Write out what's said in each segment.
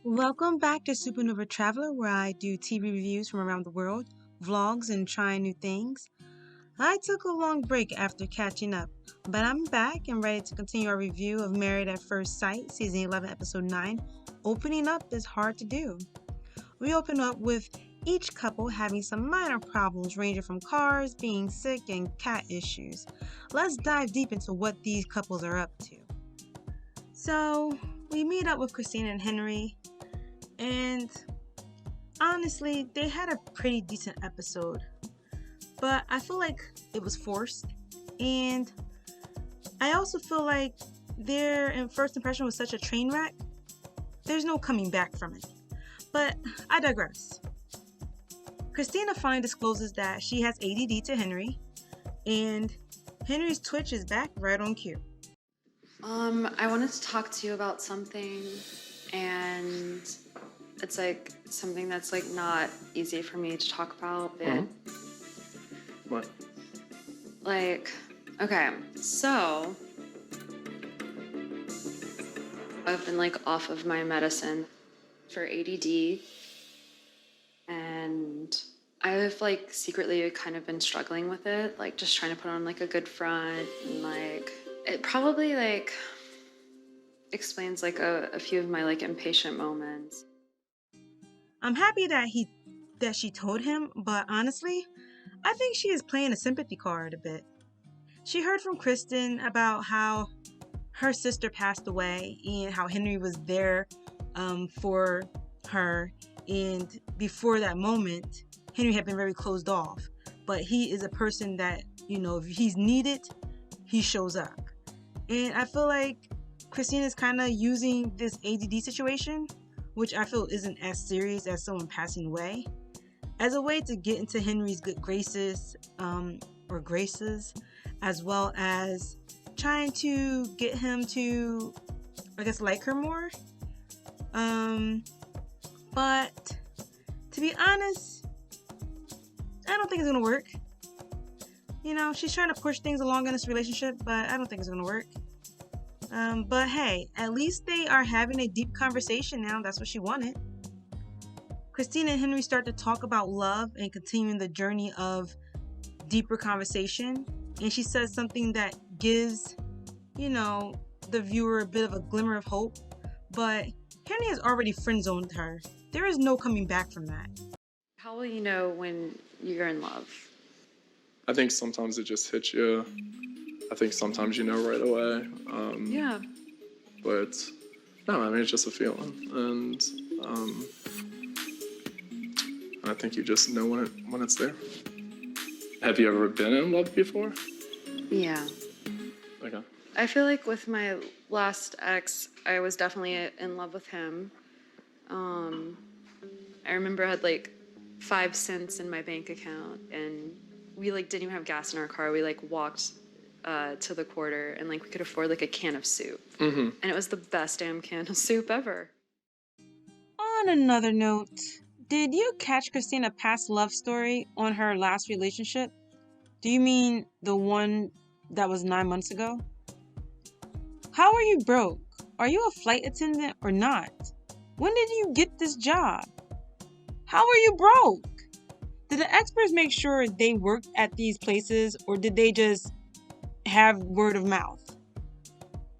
Welcome back to Supernova Traveler, where I do TV reviews from around the world, vlogs, and trying new things. I took a long break after catching up, but I'm back and ready to continue our review of Married at First Sight, Season 11, Episode 9. Opening up is hard to do. We open up with each couple having some minor problems ranging from cars, being sick, and cat issues. Let's dive deep into what these couples are up to. So, we meet up with Christina&Henry. And honestly, they had a pretty decent episode, but I feel like it was forced. And I also feel like their first impression was such a train wreck. There's no coming back from it. But I digress. Christina finally discloses that she has ADD to Henry, and Henry's twitch is back right on cue. I wanted to talk to you about something, and it's like something that's like not easy for me to talk about. What? Like, okay, so I've been like off of my medicine for ADD, and I've like secretly kind of been struggling with it, like just trying to put on like a good front, and like it probably like explains like a few of my like impatient moments. I'm happy that she told him, but honestly, I think she is playing a sympathy card a bit. She heard from Kristen about how her sister passed away and how Henry was there for her, and before that moment, Henry had been very closed off. But he is a person that, if he's needed, he shows up. And I feel like Christine is kind of using this ADD situation, which I feel isn't as serious as someone passing away, as a way to get into Henry's good graces, as well as trying to get him to, I guess, like her more. But to be honest, I don't think it's gonna work. She's trying to push things along in this relationship, but I don't think it's gonna work. But hey, at least they are having a deep conversation now. That's what she wanted. Christina and Henry start to talk about love and continuing the journey of deeper conversation. And she says something that gives, the viewer a bit of a glimmer of hope. But Henry has already friend-zoned her. There is no coming back from that. How will you know when you're in love? I think sometimes it just hits you. I think sometimes you know right away. Yeah. But no, I mean, it's just a feeling. And I think you just know when it's there. Have you ever been in love before? Yeah. Okay. I feel like with my last ex, I was definitely in love with him. I remember I had like 5 cents in my bank account, and we like didn't even have gas in our car. We like walked to the quarter, and like we could afford like a can of soup. Mm-hmm. And it was the best damn can of soup ever. On another note, did you catch Christina's past love story on her last relationship? Do you mean the one that was 9 months ago? How are you broke? Are you a flight attendant or not? When did you get this job? How are you broke? Did the experts make sure they worked at these places, or did they just have word of mouth?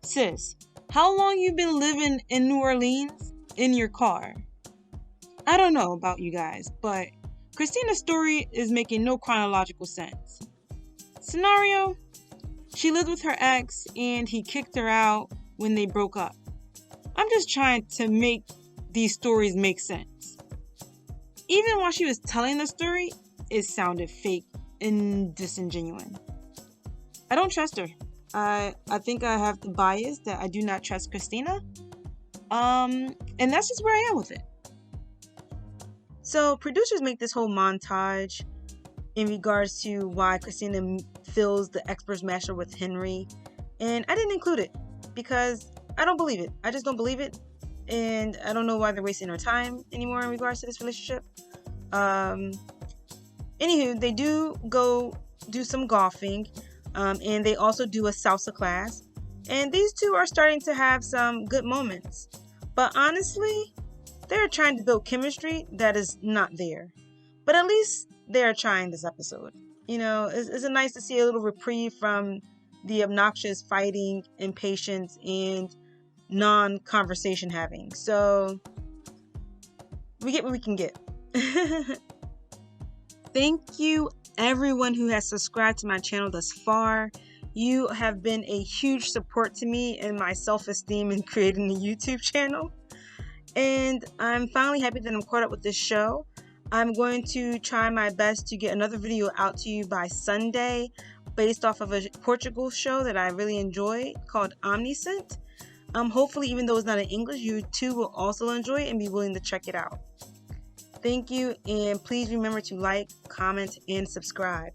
Sis, how long you been living in New Orleans in your car? I don't know about you guys, but Christina's story is making no chronological sense. Scenario: she lived with her ex and he kicked her out when they broke up. I'm just trying to make these stories make sense. Even while she was telling the story, it sounded fake and disingenuous. I don't trust her. I think I have the bias that I do not trust Christina. And that's just where I am with it. So producers make this whole montage in regards to why Christina feels the experts matched her with Henry. And I didn't include it because I don't believe it. I just don't believe it. And I don't know why they're wasting our time anymore in regards to this relationship. Anywho, they do go do some golfing. And they also do a salsa class. And these two are starting to have some good moments. But honestly, they're trying to build chemistry that is not there. But at least they're trying this episode. It's nice to see a little reprieve from the obnoxious fighting, impatience, and non-conversation having. So we get what we can get. Thank you everyone who has subscribed to my channel thus far. You have been a huge support to me and my self-esteem in creating a YouTube channel. And I'm finally happy that I'm caught up with this show. I'm going to try my best to get another video out to you by Sunday based off of a Portugal show that I really enjoy called Omniscient. Hopefully, even though it's not in English, you too will also enjoy it and be willing to check it out. Thank you, and please remember to like, comment, and subscribe.